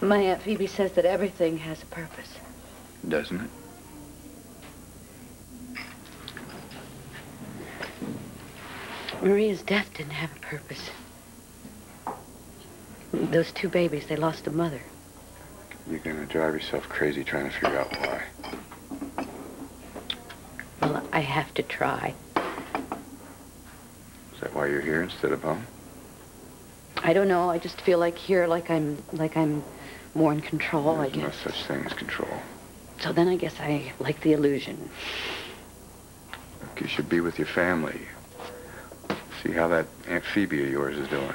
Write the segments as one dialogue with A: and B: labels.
A: My Aunt Phoebe says that everything has a purpose.
B: Doesn't it?
A: Maria's death didn't have a purpose. Those two babies, they lost a mother.
B: You're gonna drive yourself crazy trying to figure out why.
A: Well, I have to try.
B: Is that why you're here instead of home?
A: I don't know. I just feel like here, like I'm more in control, I guess.
B: There's no such thing as control.
A: So then I guess I like the illusion.
B: Look, you should be with your family. See how that Aunt Phoebe of yours is doing.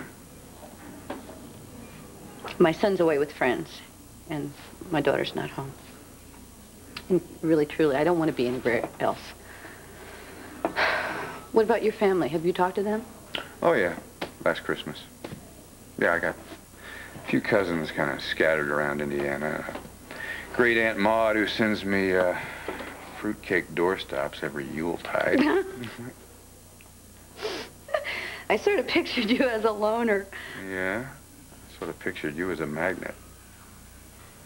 A: My son's away with friends, and my daughter's not home. And really, truly, I don't want to be anywhere else. What about your family? Have you talked to them?
B: Oh, yeah. Last Christmas. Yeah, I got a few cousins kind of scattered around Indiana. Great Aunt Maud who sends me fruitcake doorstops every Yuletide.
A: I sort of pictured you as a loner.
B: Yeah? I sort of pictured you as a magnet.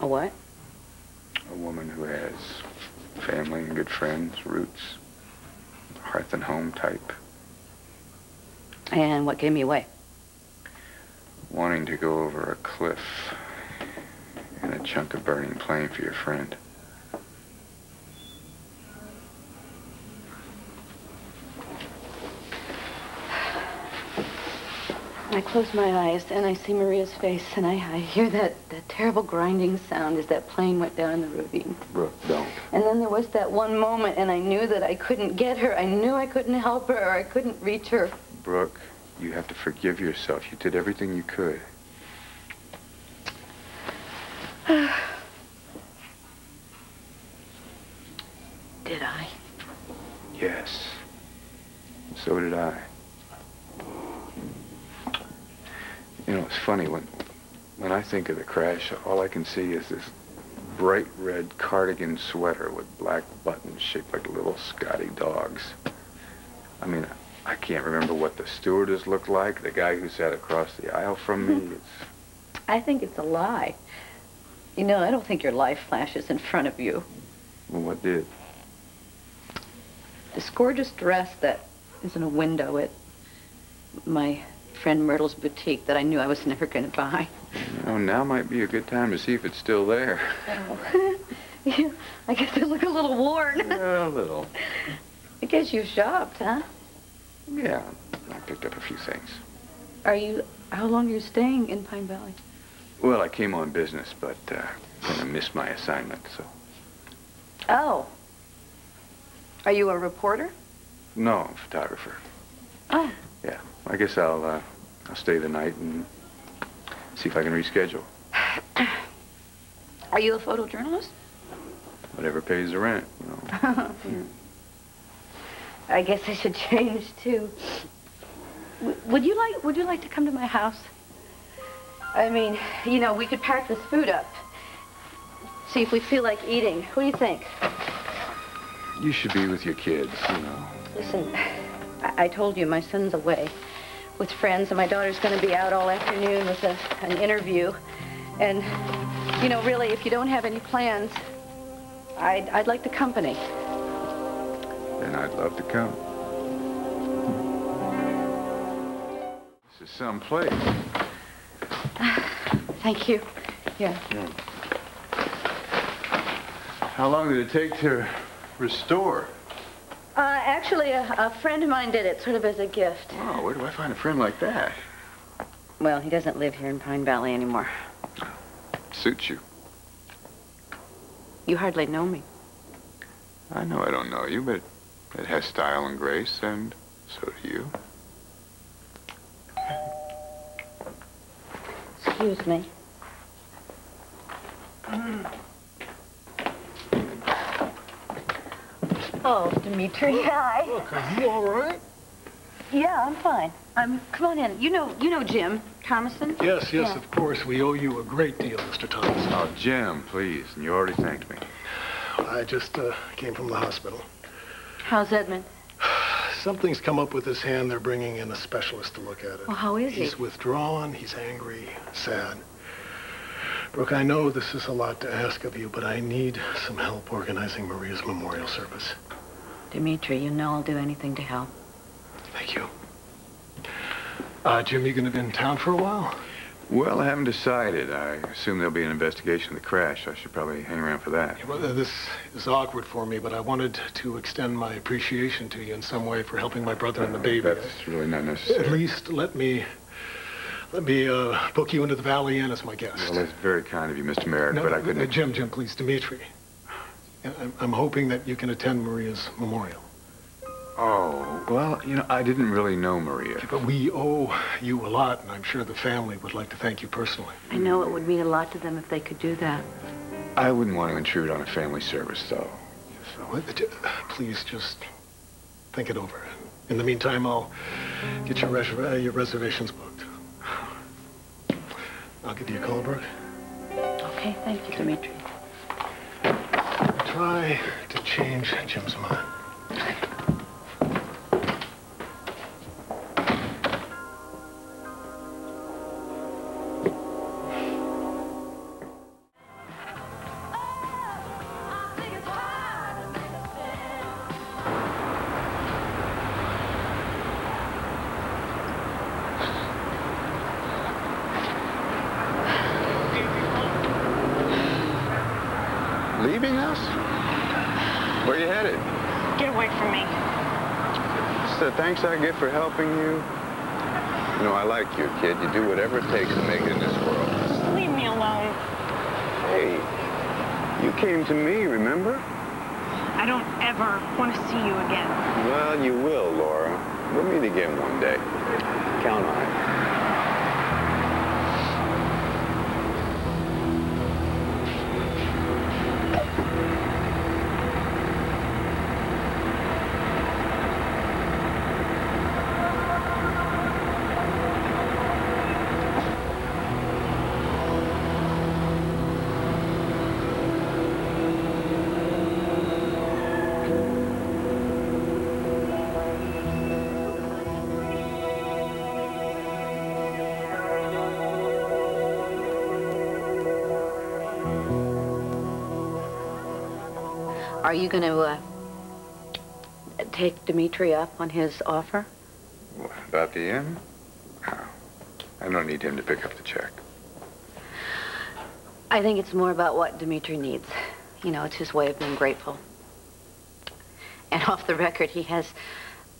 A: A what?
B: A woman who has family and good friends, roots, hearth and home type.
A: And what gave me away?
B: Wanting to go over a cliff in a chunk of burning plain for your friend.
A: I close my eyes and I see Maria's face and I hear that terrible grinding sound as that plane went down in the ravine.
B: Brooke, don't.
A: And then there was that one moment and I knew that I couldn't get her. I knew I couldn't help her or I couldn't reach her.
B: Brooke, you have to forgive yourself. You did everything you could.
A: Did I?
B: Yes. So did I. You know, it's funny, when I think of the crash, all I can see is this bright red cardigan sweater with black buttons shaped like little Scotty dogs. I mean, I can't remember what the stewardess looked like, the guy who sat across the aisle from me.
A: I think it's a lie. You know, I don't think your life flashes in front of you.
B: Well, what did?
A: This gorgeous dress that is in a window at my friend Myrtle's boutique that I knew I was never going to buy.
B: Oh, now might be a good time to see if it's still there.
A: Oh. Yeah, I guess I look a little worn.
B: Yeah, a little.
A: I guess you shopped, huh?
B: Yeah, I picked up a few things.
A: How long are you staying in Pine Valley?
B: Well, I came on business, but kind of missed my assignment, so.
A: Oh. Are you a reporter?
B: No, I'm a photographer.
A: Oh.
B: Yeah, I guess I'll stay the night and see if I can reschedule.
A: Are you a photojournalist?
B: Whatever pays the rent, you know.
A: I guess I should change too. Would you like to come to my house? I mean, you know, we could pack this food up. See if we feel like eating. What do you think?
B: You should be with your kids, you know.
A: Listen, I told you my son's away with friends, and my daughter's going to be out all afternoon with an interview. And, you know, really, if you don't have any plans, I'd like the company.
B: Then I'd love to come. This is some place.
A: Thank you. Yeah.
B: How long did it take to restore?
A: Actually, a friend of mine did it, sort of as a gift.
B: Oh, where do I find a friend like that?
A: Well, he doesn't live here in Pine Valley anymore.
B: Suits you.
A: You hardly know me.
B: I know I don't know you, but it has style and grace, and so do you.
A: Excuse me. Oh, Dimitri, hi.
C: Look, are you all right?
A: Yeah, I'm fine. Come on in. You know Jim Thompson?
C: Yes, yeah. Of course. We owe you a great deal, Mr. Thompson.
B: Oh, Jim, please. And you already thanked me.
C: I just came from the hospital.
A: How's Edmund?
C: Something's come up with his hand. They're bringing in a specialist to look at it.
A: Well, how is he?
C: He's withdrawn. He's angry, sad. Brooke, I know this is a lot to ask of you, but I need some help organizing Maria's memorial service.
A: Dimitri, you know I'll do anything to help.
C: Thank you. Jim, you gonna be in town for a while?
B: Well, I haven't decided. I assume there'll be an investigation of the crash. I should probably hang around for that.
C: Yeah, well, this is awkward for me, but I wanted to extend my appreciation to you in some way for helping my brother and the baby.
B: That's really not necessary.
C: At least let me book you into the Valley Inn as my guest.
B: Well, that's very kind of you, Mr. Marick, but I couldn't...
C: Jim, please, Dimitri. I'm hoping that you can attend Maria's memorial.
B: Oh, well, you know, I didn't really know Maria.
C: Yeah, but we owe you a lot, and I'm sure the family would like to thank you personally.
A: I know it would mean a lot to them if they could do that.
B: I wouldn't want to intrude on a family service, though.
C: So, please just think it over. In the meantime, I'll get your reservations booked. I'll give you a call, Brooke.
A: Okay, thank you, Dimitri.
C: Try to change Jim's mind.
B: Leaving us? Where are you headed?
D: Get away from me.
B: It's the thanks I get for helping you. You know, I like you, kid. You do whatever it takes to make it in this world.
D: Just leave me alone.
B: Hey, you came to me, remember?
D: I don't ever want to see you again.
B: Well, you will, Laura. We'll meet again one day. Count on it.
A: Are you going to take Dimitri up on his offer?
B: What, about the inn? No. I don't need him to pick up the check.
A: I think it's more about what Dimitri needs. You know, it's his way of being grateful. And off the record, he has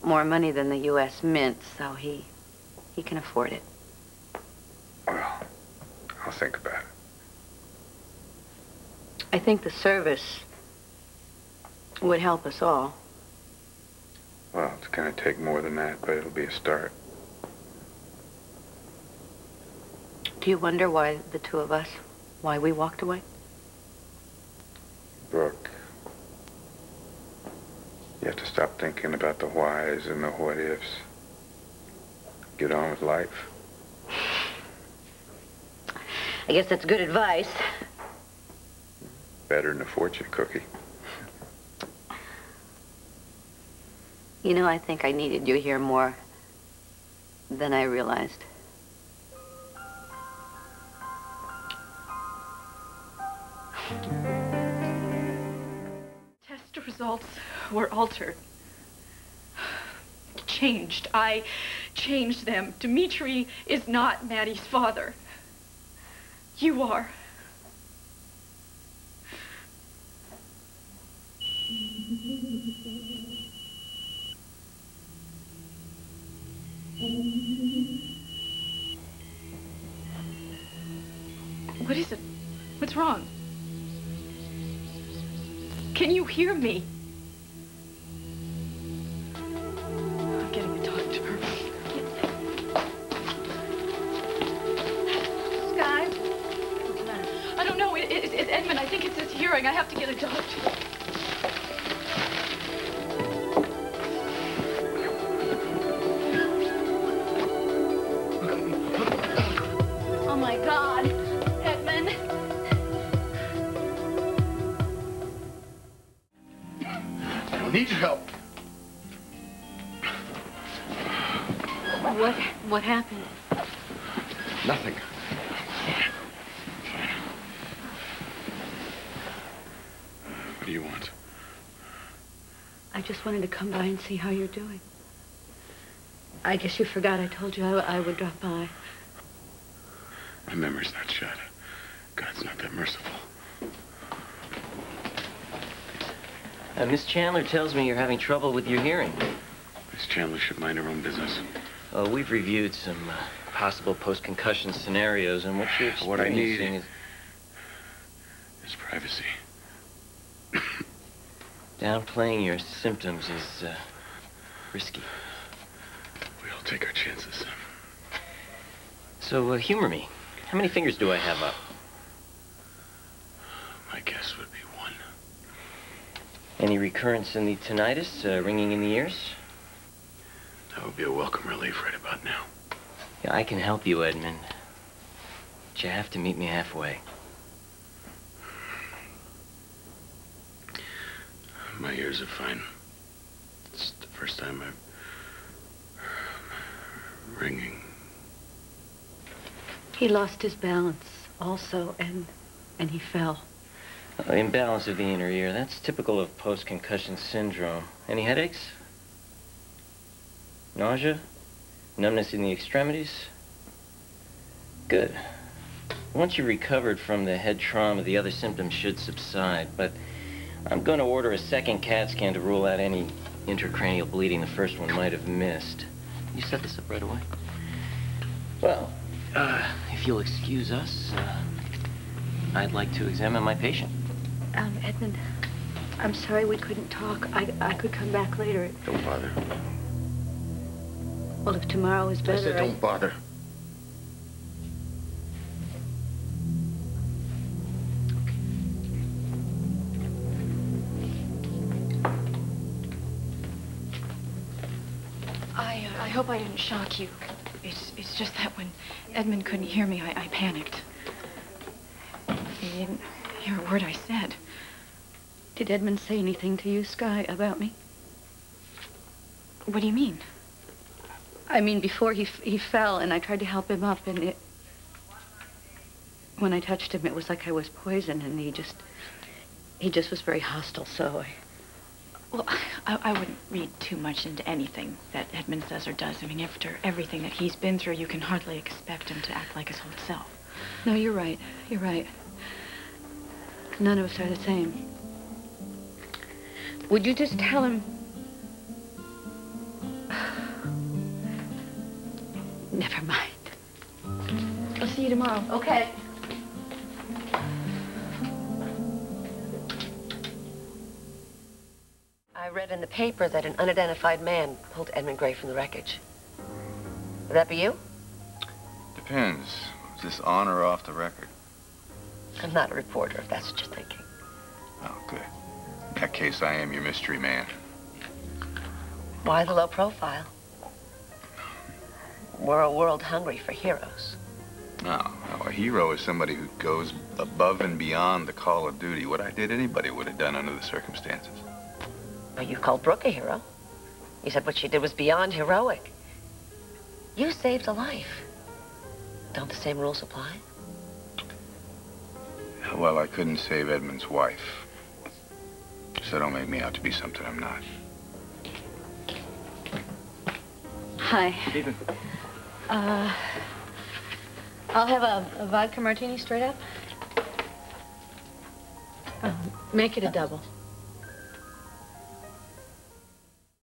A: more money than the U.S. Mint, so he can afford it.
B: Well, I'll think about it.
A: I think the service would help us all.
B: Well, it's going to take more than that, but it'll be a start.
A: Do you wonder why the two of us, why we walked away?
B: Brooke, you have to stop thinking about the whys and the what-ifs. Get on with life.
A: I guess that's good advice.
B: Better than a fortune cookie.
A: You know, I think I needed you here more than I realized.
E: Test results were altered. Changed. I changed them. Dimitri is not Maddie's father. You are. What is it? What's wrong? Can you hear me? I'm getting a doctor.
A: Skye?
E: I don't know. It's Edmund. I think it's his hearing. I have to get a doctor.
A: Oh, my God. Edmund.
C: I need your help.
A: What happened?
C: Nothing.
A: just wanted to come by and see how you're doing. I guess you forgot I told you I would drop by.
B: My memory's not shot. God's not that merciful.
F: Miss Chandler tells me you're having trouble with your hearing.
B: Miss Chandler should mind her own business.
F: We've reviewed some possible post-concussion scenarios, and what you're
B: What I need
F: experiencing
B: is privacy.
F: Downplaying your symptoms is risky.
B: We all take our chances.
F: So, humor me. How many fingers do I have up?
B: My guess would be one.
F: Any recurrence in the tinnitus, ringing in the ears?
B: That would be a welcome relief right about now.
F: Yeah, I can help you, Edmund. But you have to meet me halfway.
B: My ears are fine. It's the first time I'm ringing.
A: He lost his balance also, and he fell.
F: Imbalance of the inner ear. That's typical of post-concussion syndrome. Any headaches? Nausea? Numbness in the extremities? Good. Once you're recovered from the head trauma, the other symptoms should subside, but I'm going to order a second CAT scan to rule out any intracranial bleeding the first one might have missed. You set this up right away? Well, if you'll excuse us, I'd like to examine my patient.
A: Edmund, I'm sorry we couldn't talk. I could come back later.
B: Don't bother.
A: Well, if tomorrow is better,
B: I said don't bother.
E: I hope I didn't shock you. It's just that when Edmund couldn't hear me, I panicked. He didn't hear a word I said.
A: Did Edmund say anything to you, Skye, about me?
E: What do you mean?
A: I mean, before he fell, and I tried to help him up, and when I touched him, it was like I was poisoned, and he just was very hostile, so
E: Well, I wouldn't read too much into anything that Edmund says or does. I mean, after everything that he's been through, you can hardly expect him to act like his old self.
A: No, you're right. You're right. None of us are the same. Would you just tell him? Never mind.
E: I'll see you tomorrow.
A: Okay.
G: I read in the paper that an unidentified man pulled Edmund Grey from the wreckage. Would that be you?
B: Depends. Is this on or off the record?
G: I'm not a reporter, if that's what you're thinking.
B: Oh, good. In that case, I am your mystery man.
G: Why the low profile? We're a world hungry for heroes.
B: No, a hero is somebody who goes above and beyond the call of duty. What I did, anybody would have done under the circumstances.
G: Well, you called Brooke a hero. You said what she did was beyond heroic. You saved a life. Don't the same rules apply?
B: Well, I couldn't save Edmund's wife. So don't make me out to be something I'm not.
A: Hi.
F: Good evening.
A: I'll have a vodka martini straight up. Make it a double.